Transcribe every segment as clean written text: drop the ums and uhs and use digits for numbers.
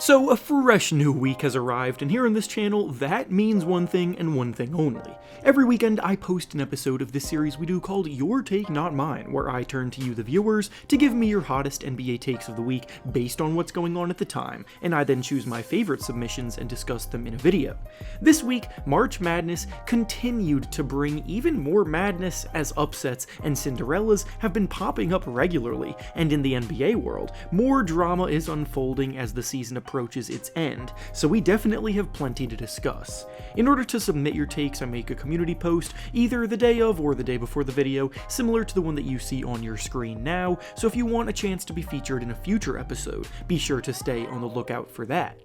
So a fresh new week has arrived, and here on this channel, that means one thing and one thing only. Every weekend, I post an episode of this series we do called Your Take Not Mine, where I turn to you, the viewers, to give me your hottest NBA takes of the week based on what's going on at the time, and I then choose my favorite submissions and discuss them in a video. This week, March Madness continued to bring even more madness as upsets and Cinderellas have been popping up regularly, and in the NBA world, more drama is unfolding as the season approaches its end, so we definitely have plenty to discuss. In order to submit your takes, I make a community post either the day of or the day before the video, similar to the one that you see on your screen now, so if you want a chance to be featured in a future episode, be sure to stay on the lookout for that.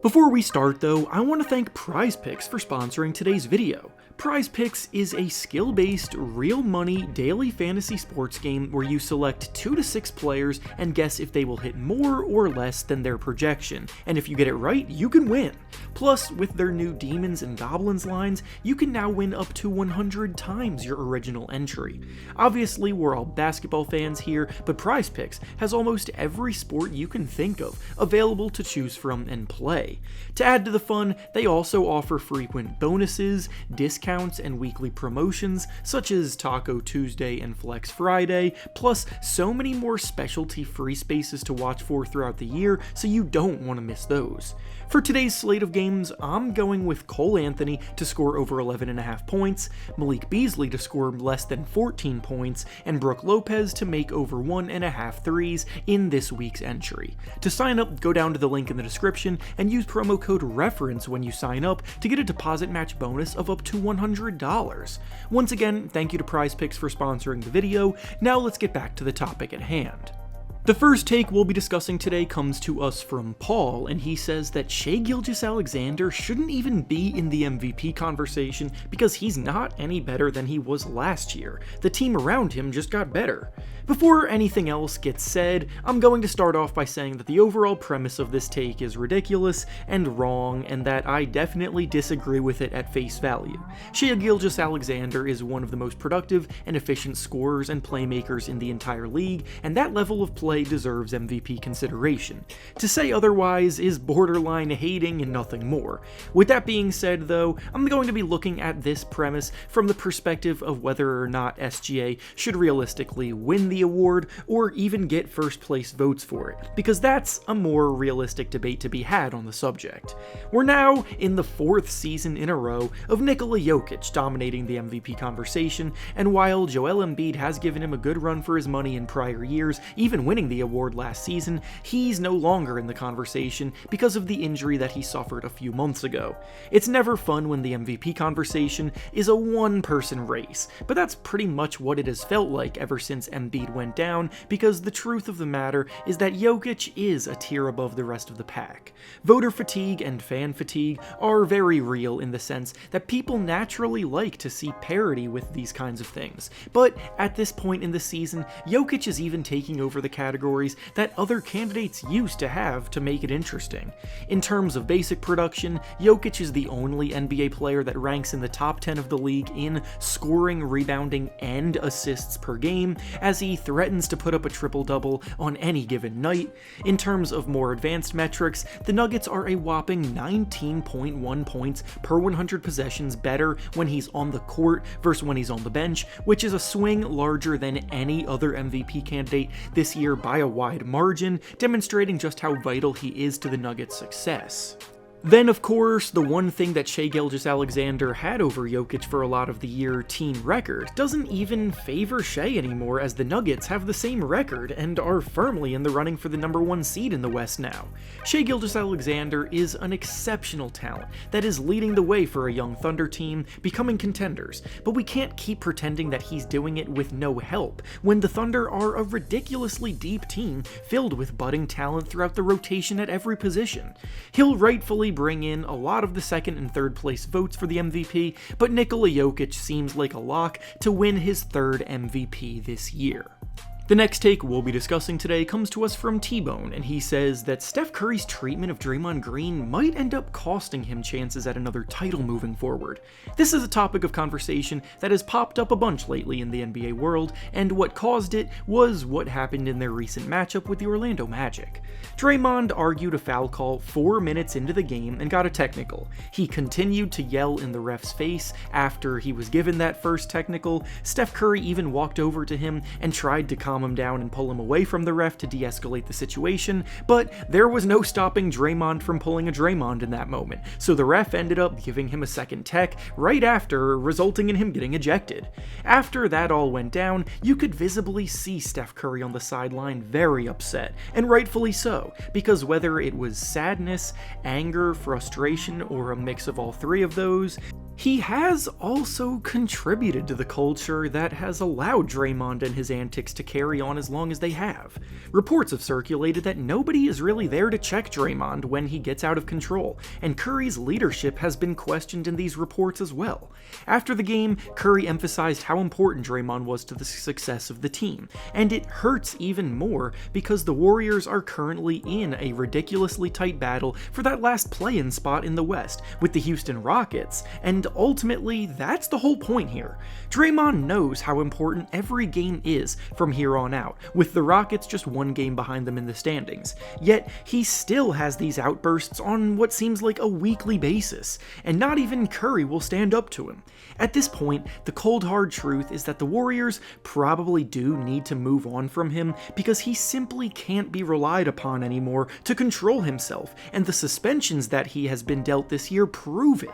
Before we start though, I want to thank PrizePicks for sponsoring today's video. PrizePicks is a skill-based, real-money, daily fantasy sports game where you select 2 to 6 players and guess if they will hit more or less than their projection, and if you get it right, you can win. Plus, with their new Demons and Goblins lines, you can now win up to 100 times your original entry. Obviously, we're all basketball fans here, but PrizePicks has almost every sport you can think of available to choose from and play. To add to the fun, they also offer frequent bonuses, discounts, and weekly promotions such as Taco Tuesday and Flex Friday, plus so many more specialty free spaces to watch for throughout the year, so you don't want to miss those. For today's slate of games, I'm going with Cole Anthony to score over 11.5 points, Malik Beasley to score less than 14 points, and Brook Lopez to make over 1.5 threes in this week's entry. To sign up, go down to the link in the description and use promo code REFERENCE when you sign up to get a deposit match bonus of up to $100. Once again, thank you to PrizePicks for sponsoring the video. Now let's get back to the topic at hand. The first take we'll be discussing today comes to us from Paul, and he says that Shai Gilgeous-Alexander shouldn't even be in the MVP conversation because he's not any better than he was last year. The team around him just got better. Before anything else gets said, I'm going to start off by saying that the overall premise of this take is ridiculous and wrong, and that I definitely disagree with it at face value. Shai Gilgeous-Alexander is one of the most productive and efficient scorers and playmakers in the entire league, and that level of play deserves MVP consideration. To say otherwise is borderline hating and nothing more. With that being said though, I'm going to be looking at this premise from the perspective of whether or not SGA should realistically win the award or even get first place votes for it, because that's a more realistic debate to be had on the subject. We're now in the 4th season in a row of Nikola Jokic dominating the MVP conversation, and while Joel Embiid has given him a good run for his money in prior years, even winning the award last season, he's no longer in the conversation because of the injury that he suffered a few months ago. It's never fun when the MVP conversation is a one-person race, but that's pretty much what it has felt like ever since Embiid went down, because the truth of the matter is that Jokic is a tier above the rest of the pack. Voter fatigue and fan fatigue are very real in the sense that people naturally like to see parity with these kinds of things, but at this point in the season, Jokic is even taking over the categories that other candidates used to have to make it interesting. In terms of basic production, Jokic is the only NBA player that ranks in the top 10 of the league in scoring, rebounding, and assists per game, as he threatens to put up a triple-double on any given night. In terms of more advanced metrics, the Nuggets are a whopping 19.1 points per 100 possessions better when he's on the court versus when he's on the bench, which is a swing larger than any other MVP candidate this year by a wide margin, demonstrating just how vital he is to the Nuggets' success. Then, of course, the one thing that Shai Gilgeous-Alexander had over Jokic for a lot of the year, team record, doesn't even favor Shai anymore, as the Nuggets have the same record and are firmly in the running for the #1 seed in the West now. Shai Gilgeous-Alexander is an exceptional talent that is leading the way for a young Thunder team becoming contenders, but we can't keep pretending that he's doing it with no help when the Thunder are a ridiculously deep team filled with budding talent throughout the rotation at every position. He'll rightfully bring in a lot of the 2nd and 3rd place votes for the MVP, but Nikola Jokic seems like a lock to win his 3rd MVP this year. The next take we'll be discussing today comes to us from T-Bone, and he says that Steph Curry's treatment of Draymond Green might end up costing him chances at another title moving forward. This is a topic of conversation that has popped up a bunch lately in the NBA world, and what caused it was what happened in their recent matchup with the Orlando Magic. Draymond argued a foul call 4 minutes into the game and got a technical. He continued to yell in the ref's face after he was given that first technical. Steph Curry even walked over to him and tried to calm him down and pull him away from the ref to de-escalate the situation, but there was no stopping Draymond from pulling a Draymond in that moment, so the ref ended up giving him a second tech right after, resulting in him getting ejected. After that all went down, you could visibly see Steph Curry on the sideline very upset, and rightfully so, because whether it was sadness, anger, frustration, or a mix of all three of those, he has also contributed to the culture that has allowed Draymond and his antics to carry on as long as they have. Reports have circulated that nobody is really there to check Draymond when he gets out of control, and Curry's leadership has been questioned in these reports as well. After the game, Curry emphasized how important Draymond was to the success of the team, and it hurts even more because the Warriors are currently in a ridiculously tight battle for that last play-in spot in the West with the Houston Rockets, and ultimately, that's the whole point here. Draymond knows how important every game is from here on out, with the Rockets just one game behind them in the standings. Yet, he still has these outbursts on what seems like a weekly basis, and not even Curry will stand up to him. At this point, the cold hard truth is that the Warriors probably do need to move on from him because he simply can't be relied upon anymore to control himself, and the suspensions that he has been dealt this year prove it.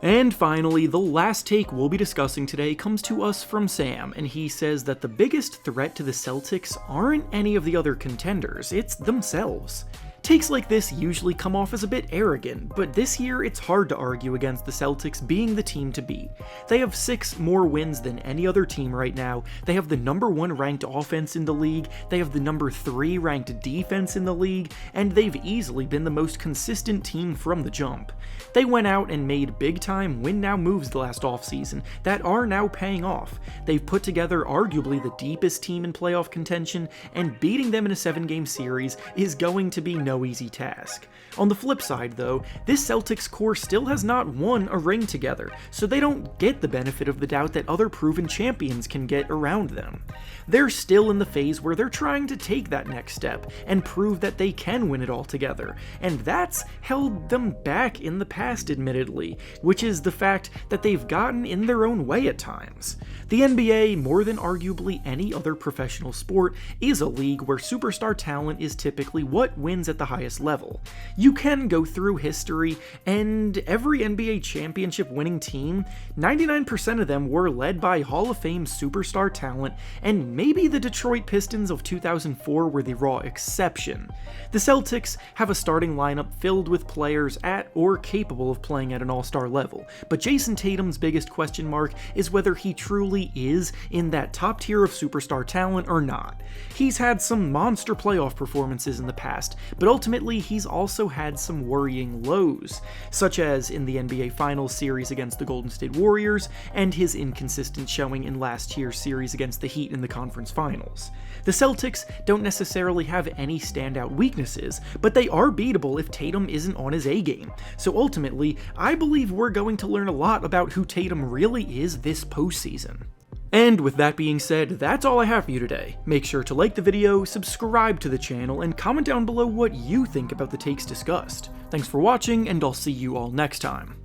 And finally, the last take we'll be discussing today comes to us from Sam, and he says that the biggest threat to the Celtics aren't any of the other contenders, it's themselves. Takes like this usually come off as a bit arrogant, but this year it's hard to argue against the Celtics being the team to beat. They have 6 more wins than any other team right now, they have the number 1 ranked offense in the league, they have the number 3 ranked defense in the league, and they've easily been the most consistent team from the jump. They went out and made big-time win-now moves the last offseason that are now paying off. They've put together arguably the deepest team in playoff contention, and beating them in a 7-game series is going to be no easy task. On the flip side though, this Celtics core still has not won a ring together, so they don't get the benefit of the doubt that other proven champions can get around them. They're still in the phase where they're trying to take that next step and prove that they can win it all together, and that's held them back in the past admittedly, which is the fact that they've gotten in their own way at times. The NBA, more than arguably any other professional sport, is a league where superstar talent is typically what wins at the highest level. You can go through history, and every NBA championship winning team, 99% of them were led by Hall of Fame superstar talent, and maybe the Detroit Pistons of 2004 were the raw exception. The Celtics have a starting lineup filled with players at or capable of playing at an all-star level, but Jason Tatum's biggest question mark is whether he truly is in that top tier of superstar talent or not. He's had some monster playoff performances in the past, but ultimately he's also had some worrying lows, such as in the NBA Finals series against the Golden State Warriors, and his inconsistent showing in last year's series against the Heat in the conference finals. The Celtics don't necessarily have any standout weaknesses, but they are beatable if Tatum isn't on his A game, so ultimately, I believe we're going to learn a lot about who Tatum really is this postseason. And with that being said, that's all I have for you today. Make sure to like the video, subscribe to the channel, and comment down below what you think about the takes discussed. Thanks for watching, and I'll see you all next time.